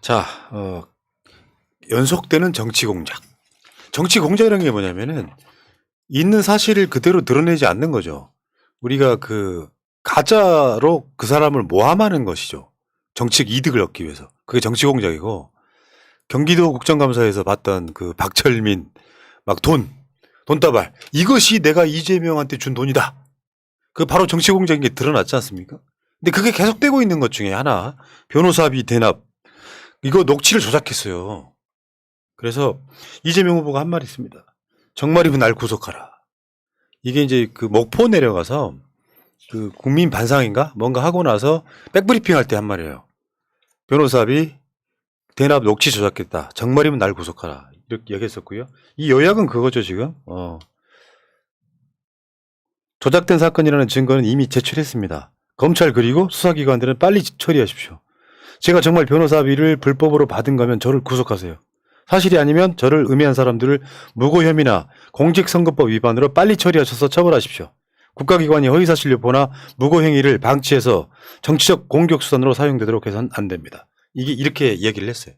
자, 연속되는 정치 공작. 정치 공작이라는 게 뭐냐면은 있는 사실을 그대로 드러내지 않는 거죠. 우리가 그 가짜로 그 사람을 모함하는 것이죠. 정치적 이득을 얻기 위해서. 그게 정치 공작이고, 경기도 국정감사에서 봤던 그 박철민 막 돈다발, 이것이 내가 이재명한테 준 돈이다. 그 바로 정치 공작인 게 드러났지 않습니까? 근데 그게 계속되고 있는 것 중에 하나, 변호사비 대납, 이거 녹취를 조작했어요. 그래서 이재명 후보가 한 말이 있습니다. 정말이면 날 구속하라. 이게 이제 그 목포 내려가서 그 국민 반상인가 뭔가 하고 나서 백브리핑 할 때 한 말이에요. 변호사비 대납 녹취 조작했다. 정말이면 날 구속하라. 이렇게 얘기했었고요. 이 요약은 그거죠 지금. 조작된 사건이라는 증거는 이미 제출했습니다. 검찰 그리고 수사기관들은 빨리 처리하십시오. 제가 정말 변호사비를 불법으로 받은 거면 저를 구속하세요. 사실이 아니면 저를 음해한 사람들을 무고 혐의나 공직선거법 위반으로 빨리 처리하셔서 처벌하십시오. 국가기관이 허위사실 유포나 무고 행위를 방치해서 정치적 공격수단으로 사용되도록 해서는 안 됩니다. 이게 이렇게 얘기를 했어요.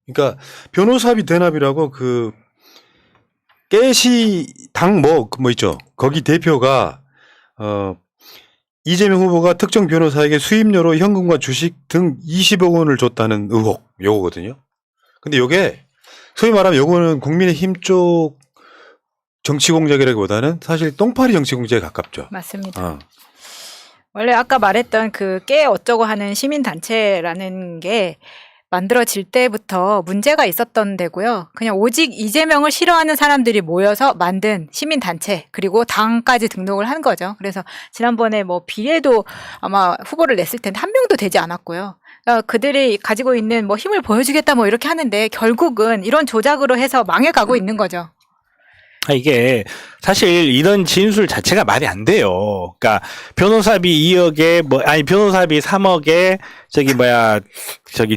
그러니까 변호사비 대납이라고 그 깨시당 뭐 있죠. 거기 대표가 이재명 후보가 특정 변호사에게 수임료로 현금과 주식 등 20억 원을 줬다는 의혹, 요거거든요. 근데 요게 소위 말하면 요거는 국민의힘 쪽 정치 공작이라기보다는 사실 똥파리 정치 공작에 가깝죠. 맞습니다. 원래 아까 말했던 그 깨 어쩌고 하는 시민단체라는 게 만들어질 때부터 문제가 있었던 데고요. 그냥 오직 이재명을 싫어하는 사람들이 모여서 만든 시민단체, 그리고 당까지 등록을 한 거죠. 그래서 지난번에 뭐 비례도 아마 후보를 냈을 텐데 한 명도 되지 않았고요. 그러니까 그들이 가지고 있는 뭐 힘을 보여주겠다 뭐 이렇게 하는데 결국은 이런 조작으로 해서 망해가고 있는 거죠. 이게 사실 이런 진술 자체가 말이 안 돼요. 그러니까 변호사비 2억에 변호사비 3억에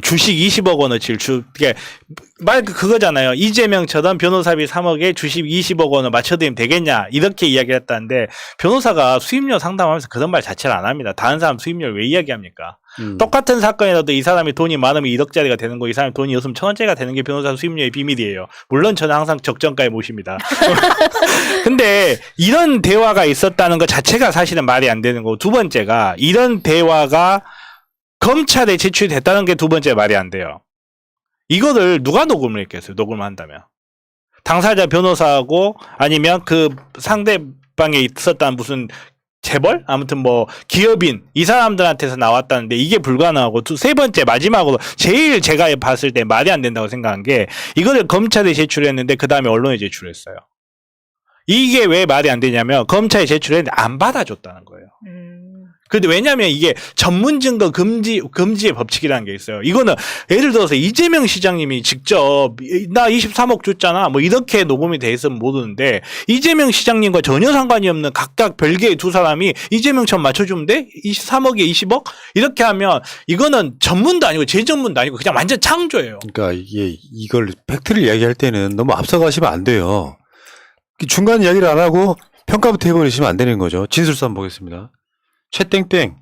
주식 20억 원어치를 이게 말 그거잖아요. 이재명처럼 변호사비 3억에 주식 20억 원을 맞춰드리면 되겠냐 이렇게 이야기를 했다는데, 변호사가 수임료 상담하면서 그런 말 자체를 안 합니다. 다른 사람 수임료를 왜 이야기합니까? 똑같은 사건이라도 이 사람이 돈이 많으면 1억짜리가 되는 거, 이 사람이 돈이 없으면 1,000원짜리가 되는 게 변호사 수임료의 비밀이에요. 물론 저는 항상 적정가에 모십니다. 근데 이런 대화가 있었다는 것 자체가 사실은 말이 안 되는 거고, 두 번째가 이런 대화가 검찰에 제출됐다는 게 두 번째 말이 안 돼요. 이거를 누가 녹음을 했겠어요? 녹음을 한다면. 당사자 변호사하고 아니면 그 상대방에 있었다는 무슨 재벌? 아무튼 뭐 기업인 이 사람들한테서 나왔다는데 이게 불가능하고, 세 번째 마지막으로 제일 제가 봤을 때 말이 안 된다고 생각한 게, 이거를 검찰에 제출했는데 그 다음에 언론에 제출했어요. 이게 왜 말이 안 되냐면 검찰에 제출했는데 안 받아줬다는 거예요. 근데 왜냐면 이게 전문 증거 금지의 법칙이라는 게 있어요. 이거는 예를 들어서 이재명 시장님이 직접 나 23억 줬잖아 뭐 이렇게 녹음이 돼 있으면 모르는데, 이재명 시장님과 전혀 상관이 없는 각각 별개의 두 사람이 이재명처럼 맞춰주면 돼? 23억에 20억? 이렇게 하면 이거는 전문도 아니고 재전문도 아니고 그냥 완전 창조예요. 그러니까 이걸 팩트를 이야기할 때는 너무 앞서가시면 안 돼요. 중간 이야기를 안 하고 평가부터 해버리시면 안 되는 거죠. 진술서 한번 보겠습니다. 최땡땡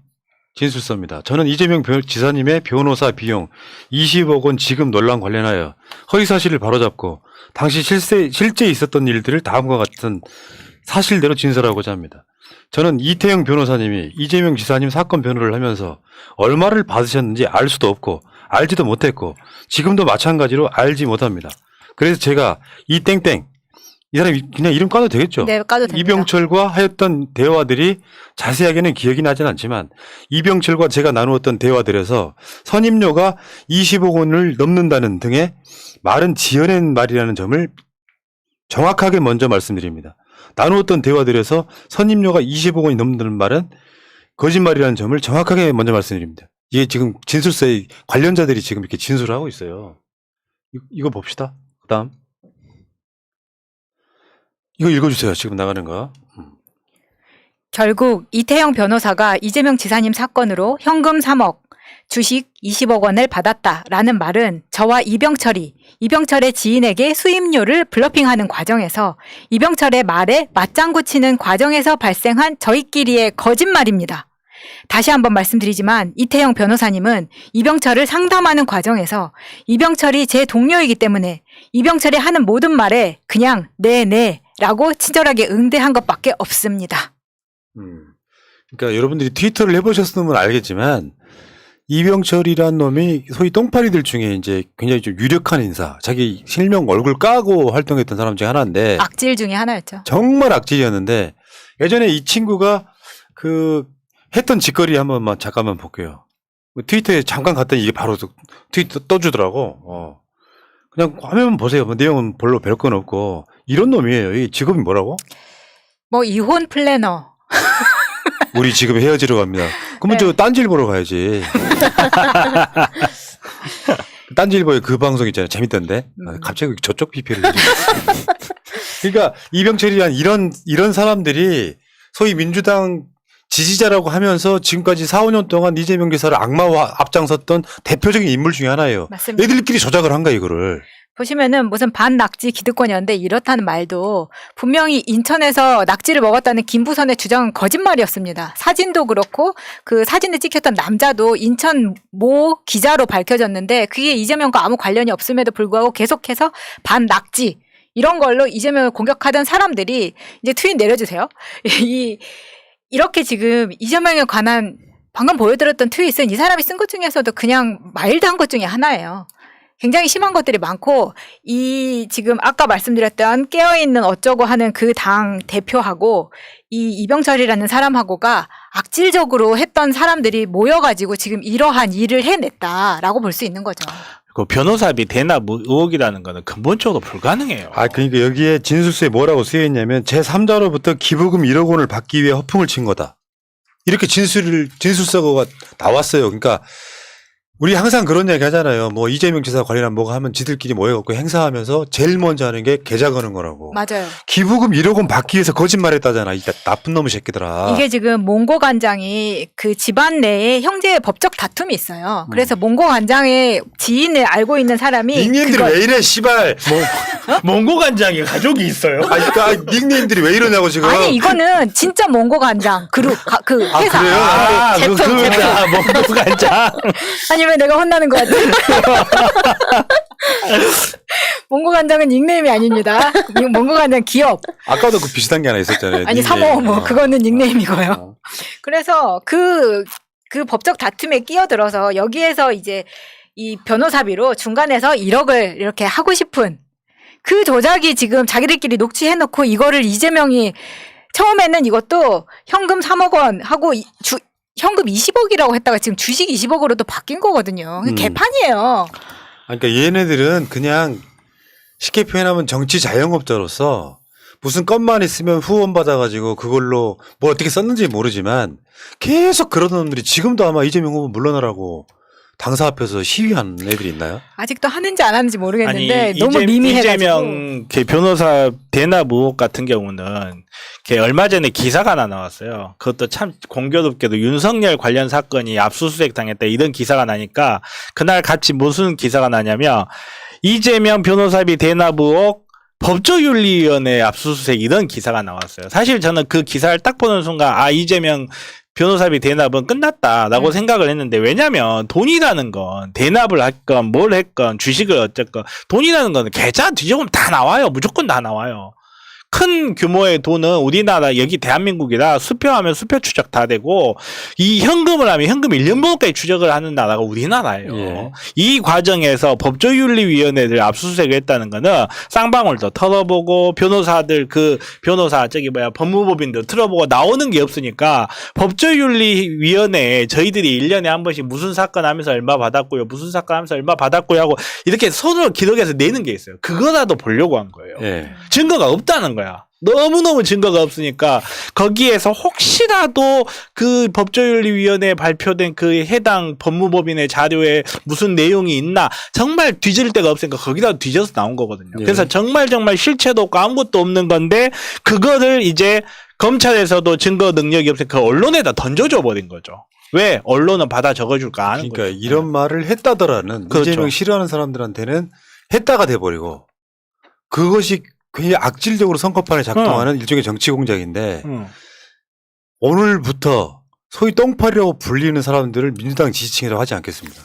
진술서입니다. 저는 이재명 지사님의 변호사 비용 20억 원 지급 논란 관련하여 허위사실을 바로잡고 당시 실제 있었던 일들을 다음과 같은 사실대로 진술하고자 합니다. 저는 이태영 변호사님이 이재명 지사님 사건 변호를 하면서 얼마를 받으셨는지 알 수도 없고 알지도 못했고 지금도 마찬가지로 알지 못합니다. 그래서 제가 이땡땡, 이 사람이 그냥 이름 까도 되겠죠? 네, 까도 됩니다. 이병철과 하였던 대화들이 자세하게는 기억이 나진 않지만 이병철과 제가 나누었던 대화들에서 선임료가 20억 원을 넘는다는 등의 말은 지어낸 말이라는 점을 정확하게 먼저 말씀드립니다. 나누었던 대화들에서 선임료가 20억 원이 넘는다는 말은 거짓말이라는 점을 정확하게 먼저 말씀드립니다. 이게 지금 진술서에 관련자들이 지금 이렇게 진술을 하고 있어요. 이거 봅시다. 그 다음. 이거 읽어주세요. 지금 나가는 거. 결국 이태영 변호사가 이재명 지사님 사건으로 현금 3억, 주식 20억 원을 받았다라는 말은 저와 이병철의 지인에게 수임료를 블러핑하는 과정에서 이병철의 말에 맞장구 치는 과정에서 발생한 저희끼리의 거짓말입니다. 다시 한번 말씀드리지만 이태영 변호사님은 이병철을 상담하는 과정에서 이병철이 제 동료이기 때문에 이병철이 하는 모든 말에 그냥 네 라고 친절하게 응대한 것밖에 없습니다. 그러니까 여러분들이 트위터를 해보셨으면 알겠지만 이병철이란 놈이 소위 똥파리들 중에 이제 굉장히 좀 유력한 인사, 자기 실명 얼굴 까고 활동했던 사람 중에 하나인데 악질 중에 하나였죠. 정말 악질이었는데 예전에 이 친구가 그 했던 짓거리 한번만 잠깐만 볼게요. 트위터에 잠깐 갔더니 이게 바로 트위터 떠주더라고. 그냥 화면 보세요. 뭐 내용은 별로 별 건 없고 이런 놈이에요. 이 직업이 뭐라고? 뭐 이혼 플래너. 우리 지금 헤어지러 갑니다. 그러면 네. 저 딴지일보로 가야지. 딴지일보에 그 방송 있잖아요. 재밌던데. 갑자기 저쪽 PP를. 그러니까 이병철이란 이런 사람들이 소위 민주당 지지자라고 하면서 지금까지 4, 5년 동안 이재명 기사를 악마와 앞장섰던 대표적인 인물 중에 하나예요. 맞습니다. 얘들끼리 조작을 한 거야 이거를. 보시면은 무슨 반낙지 기득권이었는데 이렇다는 말도 분명히 인천에서 낙지를 먹었다는 김부선의 주장은 거짓말이었습니다. 사진도 그렇고 그 사진에 찍혔던 남자도 인천 모 기자로 밝혀졌는데 그게 이재명과 아무 관련이 없음에도 불구하고 계속해서 반낙지 이런 걸로 이재명을 공격하던 사람들이 이제 트윗 내려주세요. 이렇게 지금 이재명에 관한 방금 보여드렸던 트윗은 이 사람이 쓴 것 중에서도 그냥 마일드한 것 중에 하나예요. 굉장히 심한 것들이 많고 이 지금 아까 말씀드렸던 깨어있는 어쩌고 하는 그 당 대표하고 이 이병철이라는 사람하고가 악질적으로 했던 사람들이 모여가지고 지금 이러한 일을 해냈다라고 볼 수 있는 거죠. 그 변호사비 대납 의혹이라는 거는 근본적으로 불가능해요. 그러니까 여기에 진술서에 뭐라고 쓰여있냐면 제3자로부터 기부금 1억 원을 받기 위해 허풍을 친 거다. 이렇게 진술서가 나왔어요. 그러니까 우리 항상 그런 이야기 하잖아요. 뭐 이재명 지사 관련한 뭐가 하면 지들끼리 모여갖고 행사하면서 제일 먼저 하는 게 계좌 거는 거라고. 맞아요. 기부금 1억 원 받기 위해서 거짓말했다잖아. 이 나쁜 놈의 새끼들아. 이게 지금 몽고 관장이 그 집안 내에 형제의 법적 다툼이 있어요. 그래서 몽고 관장의 지인을 알고 있는 사람이 닉네임들이 왜 이래 씨발. 몽고 관장이 가족이 있어요? 그러니까 닉네임들이 왜 이러냐고 지금. 아니 이거는 진짜 몽고 관장 그룹 그 회사 그래요? 제품 몽고 관장. 아니면 내가 혼나는 것 같아. 몽고 관장은 닉네임이 아닙니다. 몽고 관장 기업. 아까도 그 비슷한 게 하나 있었잖아요. 아니 닉네임. 3호 그거는 닉네임이고요. 그래서 그 법적 다툼에 끼어들어서 여기에서 이제 이 변호사비로 중간에서 1억을 이렇게 하고 싶은 그 조작이 지금 자기들끼리 녹취해놓고 이거를 이재명이 처음에는 이것도 현금 3억 원 하고 현금 20억이라고 했다가 지금 주식 20억으로 또 바뀐 거거든요. 개판이에요. 그러니까 얘네들은 그냥 쉽게 표현하면 정치 자영업자로서 무슨 건만 있으면 후원 받아가지고 그걸로 뭐 어떻게 썼는지 모르지만 계속 그런 놈들이 지금도 아마 이재명 후보 물러나라고 당사 앞에서 시위하는 애들이 있나요? 아직도 하는지 안 하는지 모르겠는데 아니, 너무 미미해가지고. 이재명 변호사 대납 의혹 같은 경우는 얼마 전에 기사가 하나 나왔어요. 그것도 참 공교롭게도 윤석열 관련 사건이 압수수색 당했다 이런 기사가 나니까 그날 같이 무슨 기사가 나냐면 이재명 변호사비 대납 의혹 법조윤리위원회 압수수색 이런 기사가 나왔어요. 사실 저는 그 기사를 딱 보는 순간 이재명 변호사비 대납은 끝났다라고 생각을 했는데 왜냐면 돈이라는 건 대납을 했건 뭘 했건 주식을 어쨌건 돈이라는 건 계좌 뒤져보면 다 나와요. 무조건 다 나와요. 큰 규모의 돈은 우리나라 여기 대한민국이라 수표하면 수표 추적 다 되고 이 현금을 하면 현금 1년번호까지 추적을 하는 나라가 우리나라예요. 예. 이 과정에서 법조윤리위원회를 압수수색을 했다는 거는 쌍방울도 털어보고 변호사들 법무법인도 틀어보고 나오는 게 없으니까 법조윤리위원회에 저희들이 1년에 한 번씩 무슨 사건 하면서 얼마 받았고요. 무슨 사건 하면서 얼마 받았고요 하고 이렇게 손으로 기록해서 내는 게 있어요. 그거라도 보려고 한 거예요. 예. 증거가 없다는 거야. 너무너무 증거가 없으니까 거기에서 혹시라도 그 법조윤리위원회에 발표된 그 해당 법무법인의 자료에 무슨 내용이 있나 정말 뒤질 데가 없으니까 거기다 뒤져서 나온 거거든요. 예. 그래서 정말 실체도 없고 아무것도 없는 건데 그거를 이제 검찰에서도 증거 능력이 없으니까 그 언론에다 던져줘 버린 거죠. 왜? 언론은 받아 적어줄까 하는 그러니까 거죠. 이런 말을 했다더라는 그렇죠. 이재명 싫어하는 사람들한테는 했다가 돼버리고 그것이 굉장히 악질적으로 선거판에 작동하는 일종의 정치 공작인데 오늘부터 소위 똥파리라고 불리는 사람들을 민주당 지지층이라고 하지 않겠습니다.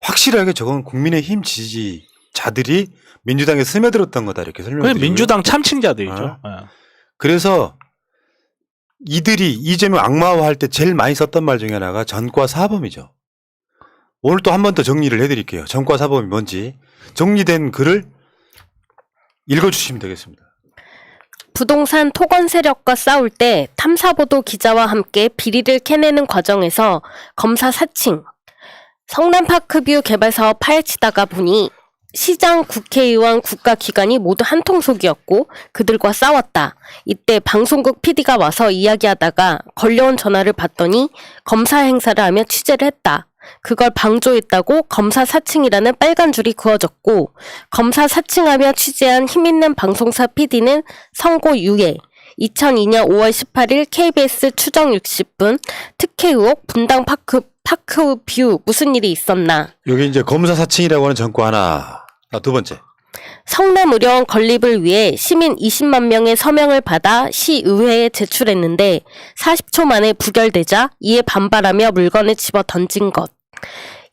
확실하게 저건 국민의힘 지지자들이 민주당에 스며들었던 거다 이렇게 그냥 설명드리고요. 민주당 참칭자들이죠. 예. 그래서 이들이 이재명 악마화할 때 제일 많이 썼던 말 중에 하나가 전과 사범이죠. 오늘 또 한 번 더 정리를 해드릴게요. 전과 사범이 뭔지 정리된 글을 읽어주시면 되겠습니다. 부동산 토건 세력과 싸울 때 탐사보도 기자와 함께 비리를 캐내는 과정에서 검사 사칭, 성남파크뷰 개발 사업 파헤치다가 보니 시장, 국회의원, 국가기관이 모두 한통속이었고 그들과 싸웠다. 이때 방송국 PD가 와서 이야기하다가 걸려온 전화를 받더니 검사 행사를 하며 취재를 했다. 그걸 방조했다고 검사 사칭이라는 빨간 줄이 그어졌고 검사 사칭하며 취재한 힘있는 방송사 PD는 선고 유예. 2002년 5월 18일 KBS 추정 60분 특혜 의혹 분당 파크뷰 무슨 일이 있었나. 여기 이제 검사 사칭이라고 하는 전과 하나. 두 번째. 성남의료원 건립을 위해 시민 20만 명의 서명을 받아 시의회에 제출했는데 40초 만에 부결되자 이에 반발하며 물건을 집어 던진 것.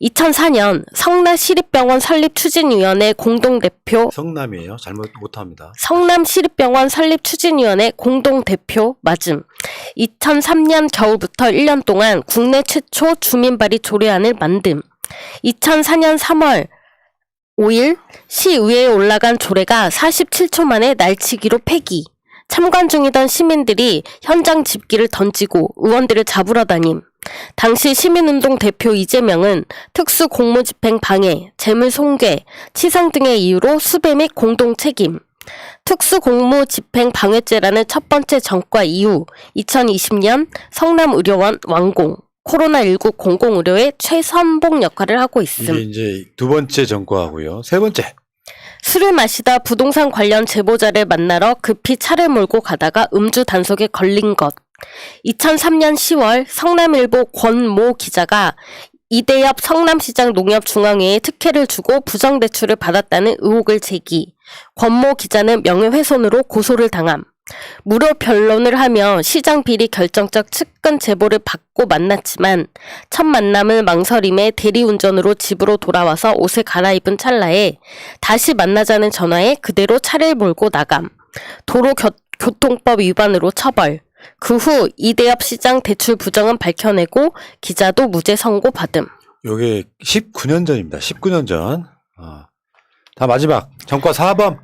2004년 성남시립병원 설립추진위원회 공동대표 성남이에요. 잘못 못합니다. 성남시립병원 설립추진위원회 공동대표 맞음. 2003년 겨울부터 1년 동안 국내 최초 주민발의 조례안을 만듦. 2004년 3월 5일 시의회에 올라간 조례가 47초 만에 날치기로 폐기. 참관 중이던 시민들이 현장 집기를 던지고 의원들을 잡으러 다님. 당시 시민운동 대표 이재명은 특수공무집행 방해, 재물손괴, 치상 등의 이유로 수배 및 공동책임. 특수공무집행 방해죄라는 첫 번째 전과 이후 2020년 성남의료원 완공. 코로나19 공공의료의 최선봉 역할을 하고 있음. 이게 이제 두 번째 전과하고요. 세 번째. 술을 마시다 부동산 관련 제보자를 만나러 급히 차를 몰고 가다가 음주 단속에 걸린 것. 2003년 10월 성남일보 권모 기자가 이대엽 성남시장 농협중앙회에 특혜를 주고 부정대출을 받았다는 의혹을 제기. 권모 기자는 명예훼손으로 고소를 당함. 무료 변론을 하며 시장 비리 결정적 측근 제보를 받고 만났지만 첫 만남을 망설임에 대리운전으로 집으로 돌아와서 옷을 갈아입은 찰나에 다시 만나자는 전화에 그대로 차를 몰고 나감. 도로교통법 위반으로 처벌. 그 후 이대엽 시장 대출 부정은 밝혀내고 기자도 무죄 선고 받음. 요게 19년 전입니다. 19년 전. 다 마지막 전과 4번.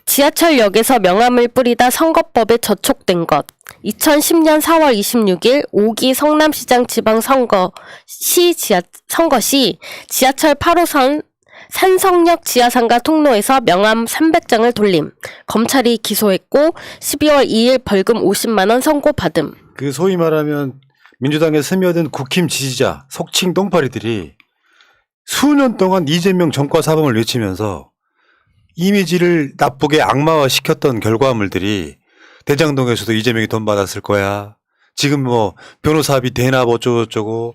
지하철역에서 명함을 뿌리다 선거법에 저촉된 것. 2010년 4월 26일 5기 성남시장 지방선거 선거 시 지하철 8호선 산성역 지하상가 통로에서 명함 300장을 돌림. 검찰이 기소했고 12월 2일 벌금 50만 원 선고받음. 그 소위 말하면 민주당에 스며든 국힘 지지자 속칭 똥파리들이 수년 동안 이재명 전과 사범을 외치면서 이미지를 나쁘게 악마화 시켰던 결과물들이 대장동에서도 이재명이 돈 받았을 거야. 지금 뭐 변호사비 대납 어쩌고저쩌고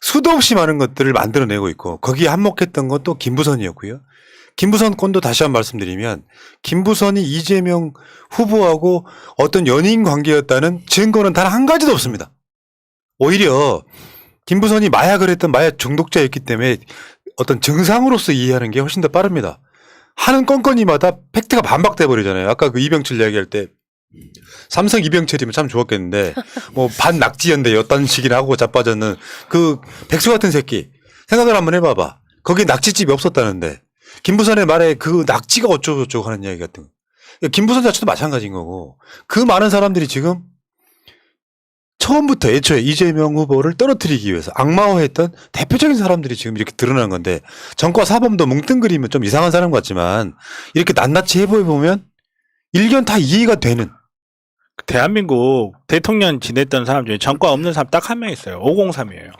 수도 없이 많은 것들을 만들어내고 있고 거기에 한몫했던 건 또 김부선이었고요. 김부선 건도 다시 한번 말씀드리면 김부선이 이재명 후보하고 어떤 연인 관계였다는 증거는 단 한 가지도 없습니다. 오히려 김부선이 마약을 했던 마약 중독자였기 때문에 어떤 증상으로서 이해하는 게 훨씬 더 빠릅니다. 하는 건건이마다 팩트가 반박돼 버리잖아요. 아까 그 이병철 이야기할 때 삼성 이병철이면 참 좋았겠는데 뭐 반낙지연대 였던 식이나 하고 자빠졌는 그 백수 같은 새끼 생각을 한번 해봐봐. 거기 낙지집이 없었다는데 김부선의 말에 그 낙지가 어쩌고저쩌고 하는 이야기 같은 거. 김부선 자체도 마찬가지인 거고 그 많은 사람들이 지금 처음부터 애초에 이재명 후보를 떨어뜨리기 위해서 악마화했던 대표적인 사람들이 지금 이렇게 드러난 건데 전과 사범도 뭉뚱그리면 좀 이상한 사람 같지만 이렇게 낱낱이 해보면 일견 다 이해가 되는. 대한민국 대통령 지냈던 사람 중에 전과 없는 사람 딱 한 명 있어요. 503이에요.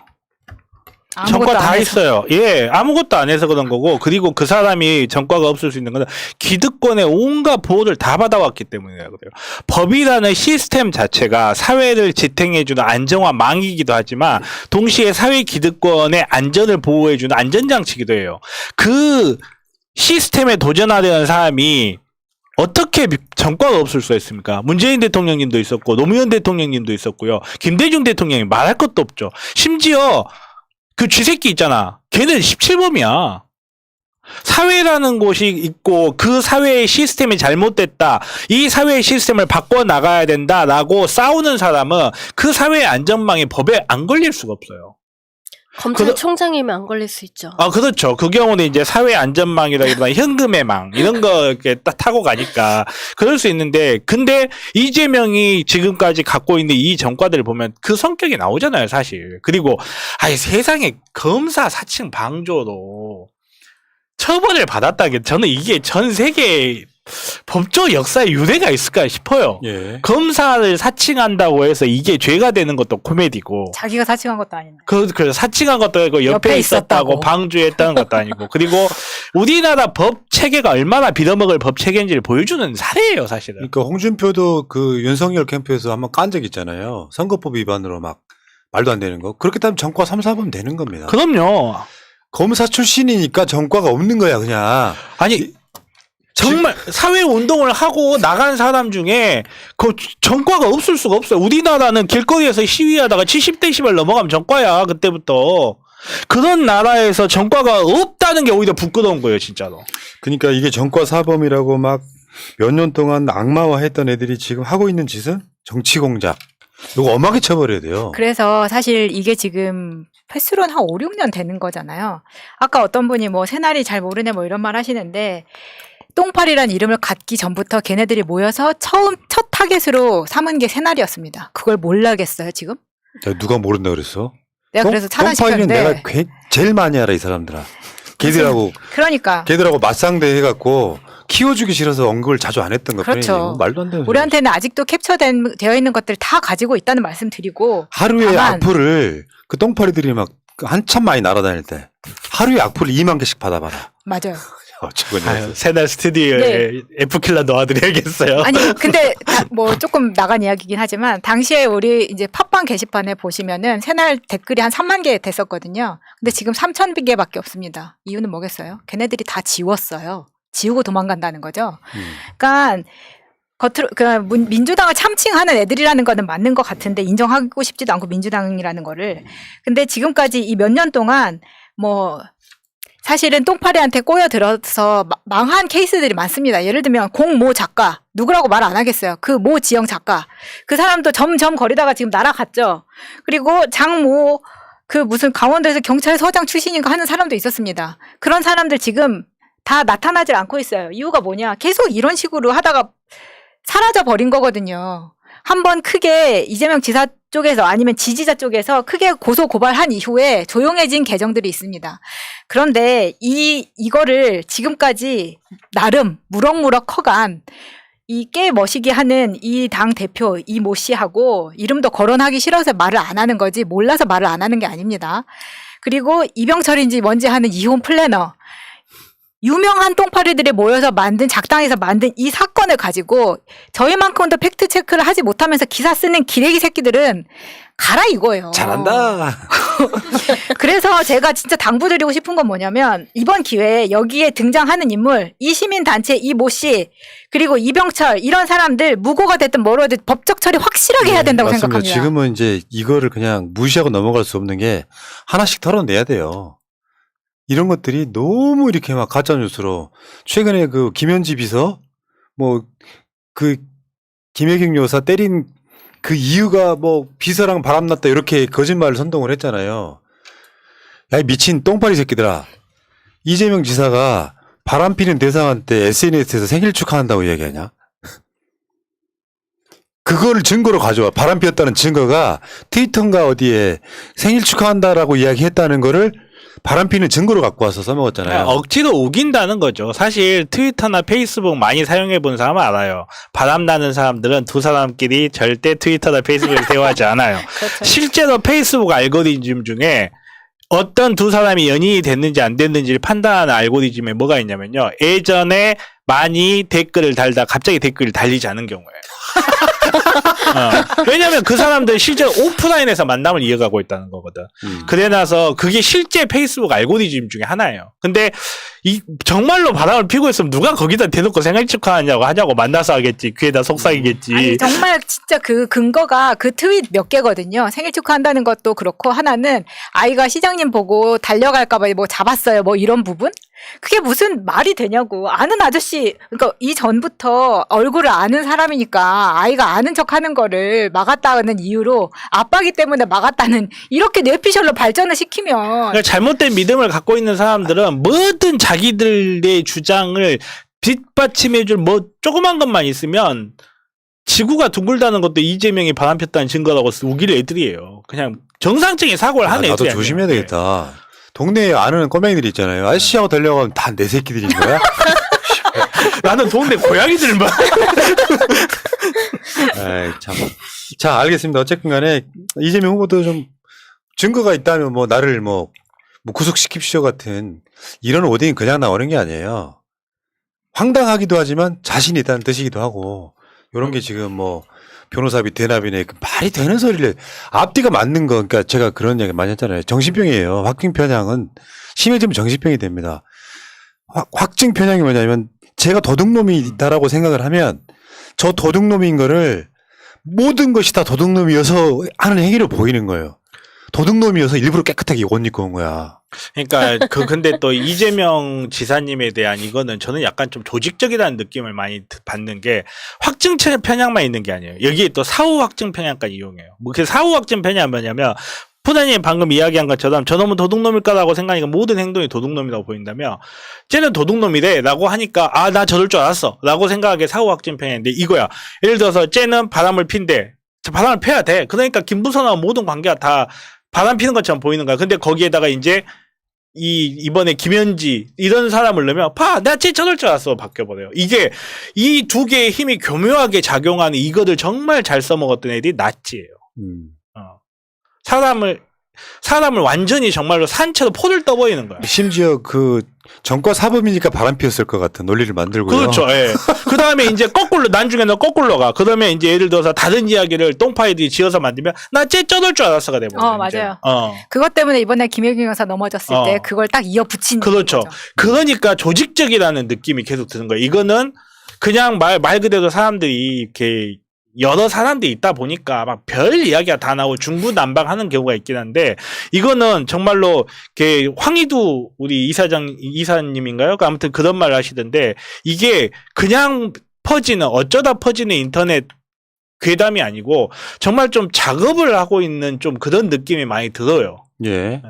전과 다 있어요. 예, 아무것도 안 해서 그런 거고, 그리고 그 사람이 전과가 없을 수 있는 건 기득권의 온갖 보호를 다 받아왔기 때문이에요. 그래요. 법이라는 시스템 자체가 사회를 지탱해주는 안정화 망이기도 하지만, 동시에 사회 기득권의 안전을 보호해주는 안전장치기도 해요. 그 시스템에 도전하려는 사람이 어떻게 전과가 없을 수가 있습니까? 문재인 대통령님도 있었고 노무현 대통령님도 있었고요. 김대중 대통령이 말할 것도 없죠. 심지어 그 쥐새끼 있잖아. 걔는 17범이야. 사회라는 곳이 있고 그 사회의 시스템이 잘못됐다. 이 사회의 시스템을 바꿔 나가야 된다라고 싸우는 사람은 그 사회의 안전망이 법에 안 걸릴 수가 없어요. 검찰총장이면 안 걸릴 수 있죠. 아, 그렇죠. 그 경우는 이제 사회 안전망이라기보다 현금의 망 이런 거 이렇게 딱 타고 가니까 그럴 수 있는데, 근데 이재명이 지금까지 갖고 있는 이 전과들을 보면 그 성격이 나오잖아요, 사실. 그리고 아니 세상에 검사 사칭 방조로 처벌을 받았다는 게 저는 이게 전 세계 법조 역사에 유례가 있을까 싶어요. 예. 검사를 사칭한다고 해서 이게 죄가 되는 것도 코미디고. 자기가 사칭한 것도 아닌데. 그 사칭한 것도 아니고 옆에 있었다고 있었다고. 방조했다는 것도 아니고. 그리고 우리나라 법 체계가 얼마나 빌어먹을 법 체계인지를 보여주는 사례예요, 사실은. 그러니까 홍준표도 그 윤석열 캠프에서 한번 깐 적 있잖아요. 선거법 위반으로 막 말도 안 되는 거. 그렇게 따면 전과 3, 4번 되는 겁니다. 그럼요. 검사 출신이니까 전과가 없는 거야, 그냥. 아니 정말 사회 운동을 하고 나간 사람 중에 그 전과가 없을 수가 없어요. 우리나라는 길거리에서 시위하다가 70대 넘어가면 전과야, 그때부터. 그런 나라에서 전과가 없다는 게 오히려 부끄러운 거예요, 진짜로. 그러니까 이게 전과 사범이라고 막 몇 년 동안 악마화했던 애들이 지금 하고 있는 짓은 정치 공작. 이거 엄하게 처벌해야 돼요. 그래서 사실 이게 지금 횟수로는 한 5, 6년 되는 거잖아요. 아까 어떤 분이 뭐 새날이 잘 모르네 뭐 이런 말 하시는데, 똥파리란 이름을 갖기 전부터 걔네들이 모여서 첫 타겟으로 삼은 게 새날이었습니다. 그걸 몰라겠어요, 지금? 누가 모른다 그랬어? 내가 그래서 똥파리는 차단시켰는데. 내가 제일 많이 알아, 이 사람들아. 그러니까. 걔들하고 맞상대 해갖고 키워주기 싫어서 언급을 자주 안 했던 것 그렇죠. 뿐이에요. 말도 안 되는 소리. 우리한테는 아직도 캡처되어 있는 것들 다 가지고 있다는 말씀 드리고. 하루에 다만 악플을 그 똥파리들이 막 한참 많이 날아다닐 때 하루에 악플을 2만 개씩 받아봐라. 맞아요. 어쩌고냐. 새날 스튜디오에 F킬러 넣어드려야겠어요. 아니 근데 뭐 조금 나간 이야기긴 하지만 당시에 우리 이제 팟빵 게시판에 보시면은 새날 댓글이 한 3만 개 됐었거든요. 근데 지금 3,000개밖에 없습니다. 이유는 뭐겠어요? 걔네들이 다 지웠어요. 지우고 도망간다는 거죠. 그러니까 겉으로 민주당을 참칭하는 애들이라는 거는 맞는 것 같은데 인정하고 싶지도 않고 민주당이라는 거를. 근데 지금까지 이 몇 년 동안 뭐 사실은 똥파리한테 꼬여들어서 망한 케이스들이 많습니다. 예를 들면 공모 작가, 누구라고 말 안 하겠어요. 그 모 지영 작가, 그 사람도 점점 거리다가 지금 날아갔죠. 그리고 장모 그 무슨 강원도에서 경찰서장 출신인가 하는 사람도 있었습니다. 그런 사람들 지금 다 나타나질 않고 있어요. 이유가 뭐냐? 계속 이런 식으로 하다가 사라져 버린 거거든요. 한번 크게 이재명 지사 쪽에서 아니면 지지자 쪽에서 크게 고소 고발한 이후에 조용해진 계정들이 있습니다. 그런데 이거를 지금까지 나름 무럭무럭 커간 이 꽤 멋이게 하는 이 당 대표 이 모 씨하고 이름도 거론하기 싫어서 말을 안 하는 거지 몰라서 말을 안 하는 게 아닙니다. 그리고 이병철인지 뭔지 하는 이혼 플래너, 유명한 똥파리들이 모여서 작당에서 만든 이 사건을 가지고 저희만큼도 팩트 체크를 하지 못하면서 기사 쓰는 기레기 새끼들은 가라 이거예요. 잘한다. 그래서 제가 진짜 당부드리고 싶은 건 뭐냐면 이번 기회에 여기에 등장하는 인물, 이 시민단체 이 모 씨, 그리고 이병철 이런 사람들 무고가 됐든 뭐로 됐든 법적 처리 확실하게 해야 된다고 맞습니다. 생각합니다. 지금은 이제 이거를 그냥 무시하고 넘어갈 수 없는 게 하나씩 털어내야 돼요. 이런 것들이 너무 이렇게 막 가짜뉴스로 최근에 그 김현지 비서 뭐 그 김혜경 여사 때린 그 이유가 뭐 비서랑 바람났다 이렇게 거짓말을 선동을 했잖아요. 야, 이 미친 똥파리 새끼들아. 이재명 지사가 바람 피는 대상한테 SNS에서 생일 축하한다고 이야기하냐? 그거를 증거로 가져와. 바람 피웠다는 증거가 트위터인가 어디에 생일 축하한다라고 이야기했다는 거를 바람 피는 증거로 갖고 와서 써먹었잖아요. 억지로 우긴다는 거죠. 사실 트위터나 페이스북 많이 사용해 본 사람은 알아요. 바람 나는 사람들은 두 사람끼리 절대 트위터나 페이스북을 대화하지 않아요. 그렇죠. 실제로 페이스북 알고리즘 중에 어떤 두 사람이 연인이 됐는지 안 됐는지를 판단하는 알고리즘에 뭐가 있냐면요. 예전에 많이 댓글을 달다 갑자기 댓글을 달리지 않은 경우에. 왜냐면 그 사람들 실제 오프라인에서 만남을 이어가고 있다는 거거든. 그래 나서 그게 실제 페이스북 알고리즘 중에 하나예요. 근데 이 정말로 바람을 피고 있으면 누가 거기다 대놓고 생일 축하하냐고 하냐고 만나서 하겠지. 귀에다 속삭이겠지. 아니 정말 진짜 그 근거가 그 트윗 몇 개거든요. 생일 축하한다는 것도 그렇고 하나는 아이가 시장님 보고 달려갈까봐 뭐 잡았어요. 뭐 이런 부분? 그게 무슨 말이 되냐고. 아는 아저씨, 그러니까 이전부터 얼굴을 아는 사람이니까 아이가 아는 척 하는 거를 막았다는 이유로 아빠기 때문에 막았다는 이렇게 뇌피셜로 발전을 시키면. 그러니까 잘못된 믿음을 갖고 있는 사람들은 뭐든 자기들의 주장을 뒷받침해줄 뭐 조그만 것만 있으면 지구가 둥글다는 것도 이재명이 바람폈다는 증거라고 우기를 애들이에요. 그냥 정상적인 사고를 하는 나도 애들이 조심해야 아니에요. 되겠다. 동네에 아는 꼬맹이들 있잖아요. 아저씨하고 달려가면 다 내 새끼들인 거야? 나는 동네 고양이들만. 에이, 참. 자, 알겠습니다. 어쨌든 간에 이재명 후보도 좀 증거가 있다면 뭐 나를 뭐 구속시킵시오 같은 이런 오딩이 그냥 나오는 게 아니에요. 황당하기도 하지만 자신이 있다는 뜻이기도 하고 이런 게 지금 뭐 변호사비 대납이네 그 말이 되는 소리를 앞뒤가 맞는 거 그러니까 제가 그런 얘기 많이 했잖아요. 정신병이에요. 확증 편향은 심해지면 정신병이 됩니다. 확증 편향이 뭐냐면 제가 도둑놈이다라고 생각을 하면 저 도둑놈인 거를 모든 것이 다 도둑놈이어서 하는 행위로 보이는 거예요. 도둑놈이어서 일부러 깨끗하게 옷 입고 온 거야. 그러니까 근데 또 이재명 지사님에 대한 이거는 저는 약간 좀 조직적이라는 느낌을 많이 받는 게 확증 편향만 있는 게 아니에요. 여기에 또 사후 확증 편향까지 이용해요. 뭐 그 사후 확증 편향은 뭐냐면 푸나님 방금 이야기한 것처럼 저놈은 도둑놈일까라고 생각하니까 모든 행동이 도둑놈이라고 보인다면 쟤는 도둑놈이래라고 하니까 아 나 저럴 줄 알았어 라고 생각하게 사후 확증 편향인데 이거야. 예를 들어서 쟤는 바람을 핀대. 바람을 펴야 돼. 그러니까 김부선하고 모든 관계가 다 바람 피는 것처럼 보이는 거야. 근데 거기에다가 이제 이번에 김현지 이런 사람을 넣으면 내가 쟤 저럴 줄 알았어 바뀌어버려요. 이게 이 두 개의 힘이 교묘하게 작용하는 이거를 정말 잘 써먹었던 애들이 나치예요. 사람을 완전히 정말로 산채로 포를 떠버리는 거야. 심지어 그 전과 사범이니까 바람 피웠을 것 같은 논리를 만들고요. 그렇죠. 예. 그 다음에 이제 거꾸로 나중에는 거꾸로 가. 그러면 이제 예를 들어서 다른 이야기를 똥파이들이 지어서 만들면 나 쟤 쩌들 줄 알았어가 돼버려. 맞아요. 그것 때문에 이번에 김혜경 여사 넘어졌을 때 그걸 딱 이어붙인 그렇죠. 거죠. 그러니까 조직적이라는 느낌이 계속 드는 거예요. 이거는 그냥 말 그대로 사람들이 이렇게 여러 사람들이 있다 보니까 막 별 이야기가 다 나오고 중구난방하는 경우가 있긴 한데 이거는 정말로 황희두 우리 이사님인가요? 아무튼 그런 말을 하시던데 이게 그냥 퍼지는 어쩌다 퍼지는 인터넷 괴담이 아니고 정말 좀 작업을 하고 있는 좀 그런 느낌이 많이 들어요. 예.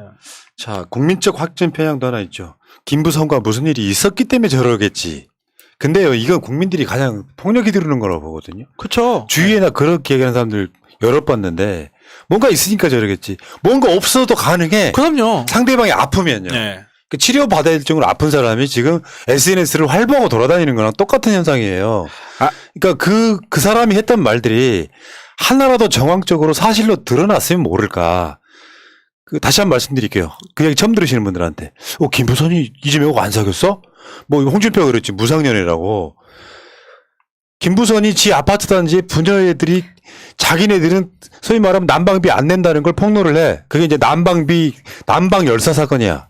자, 국민적 확증 편향도 하나 있죠. 김부선과 무슨 일이 있었기 때문에 저러겠지. 근데요, 이건 국민들이 가장 폭력이 들어오는 거라고 보거든요. 그렇죠. 주위에나 그렇게 얘기하는 사람들 여러 봤는데 뭔가 있으니까 저러겠지. 뭔가 없어도 가능해. 그럼요. 상대방이 아프면요. 네. 그 치료받아야 될 정도로 아픈 사람이 지금 SNS를 활보하고 돌아다니는 거랑 똑같은 현상이에요. 그러니까 그 사람이 했던 말들이 하나라도 정황적으로 사실로 드러났으면 모를까. 다시 한번 말씀드릴게요. 그 얘기 처음 들으시는 분들한테. 김부선이 이재명하고 안 사귀었어? 뭐 홍준표가 그랬지. 무상연애라고. 김부선이 지 아파트 단지에 부녀애들이 자기네들은 소위 말하면 난방비 안 낸다는 걸 폭로를 해. 그게 이제 난방 열사 사건이야.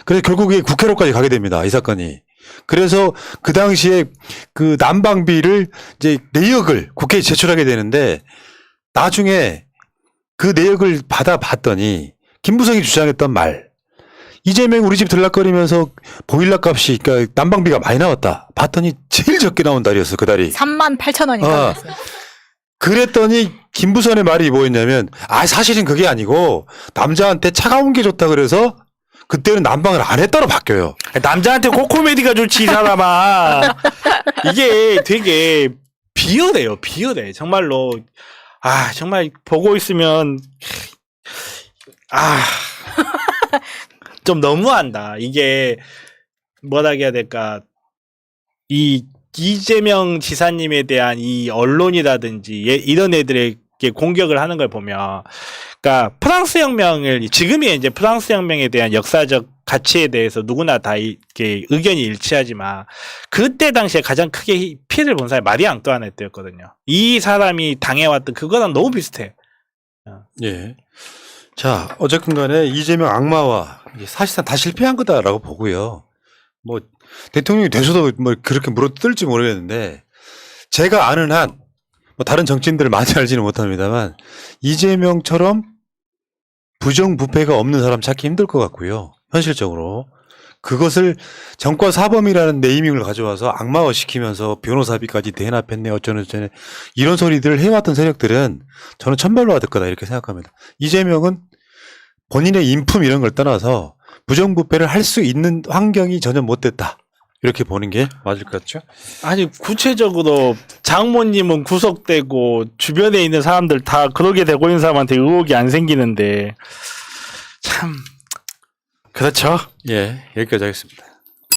그래서 결국에 국회로까지 가게 됩니다. 이 사건이. 그래서 그 당시에 그 난방비를 이제 내역을 국회에 제출하게 되는데 나중에 그 내역을 받아봤더니 김부성이 주장했던 말. 이재명 우리 집 들락거리면서 보일러 값이 그러니까 난방비가 많이 나왔다. 봤더니 제일 적게 나온 달이었어. 그 달이. 38,000원인가. 그랬더니 김부선의 말이 뭐였냐면 사실은 그게 아니고 남자한테 차가운 게 좋다 그래서 그때는 난방을 안 했다로 바뀌어요. 남자한테 코코메디가 좋지 이 사람아. 이게 되게 비열해요. 비열해. 정말로. 정말 보고 있으면 좀 너무한다. 이게 뭐라 해야 될까? 이 이재명 지사님에 대한 이 언론이라든지 이런 애들에게 공격을 하는 걸 보면 그러니까 프랑스 혁명을 지금이 이제 프랑스 혁명에 대한 역사적 가치에 대해서 누구나 다 이렇게 의견이 일치하지만 그때 당시에 가장 크게 피해를 본 사람이 마리 앙뚜아네트였거든요. 이 사람이 당해왔던 그거랑 너무 비슷해. 예. 자, 어쨌든 간에 이재명 악마와 이제 사실상 다 실패한 거다라고 보고요. 뭐, 대통령이 돼서도 뭐 그렇게 물어뜯을지 모르겠는데, 제가 아는 한, 뭐 다른 정치인들을 많이 알지는 못합니다만, 이재명처럼 부정부패가 없는 사람 찾기 힘들 것 같고요. 현실적으로. 그것을 정권 사범이라는 네이밍을 가져와서 악마화 시키면서 변호사비까지 대납했네 어쩌네 이런 소리들을 해왔던 세력들은 저는 천발로 될 거다 이렇게 생각합니다. 이재명은 본인의 인품 이런 걸 떠나서 부정부패를 할 수 있는 환경이 전혀 못 됐다. 이렇게 보는 게 맞을 것 같죠? 아니 구체적으로 장모님은 구속되고 주변에 있는 사람들 다 그러게 되고 있는 사람한테 의혹이 안 생기는데 참 그렇죠. 예, 여기까지 하겠습니다.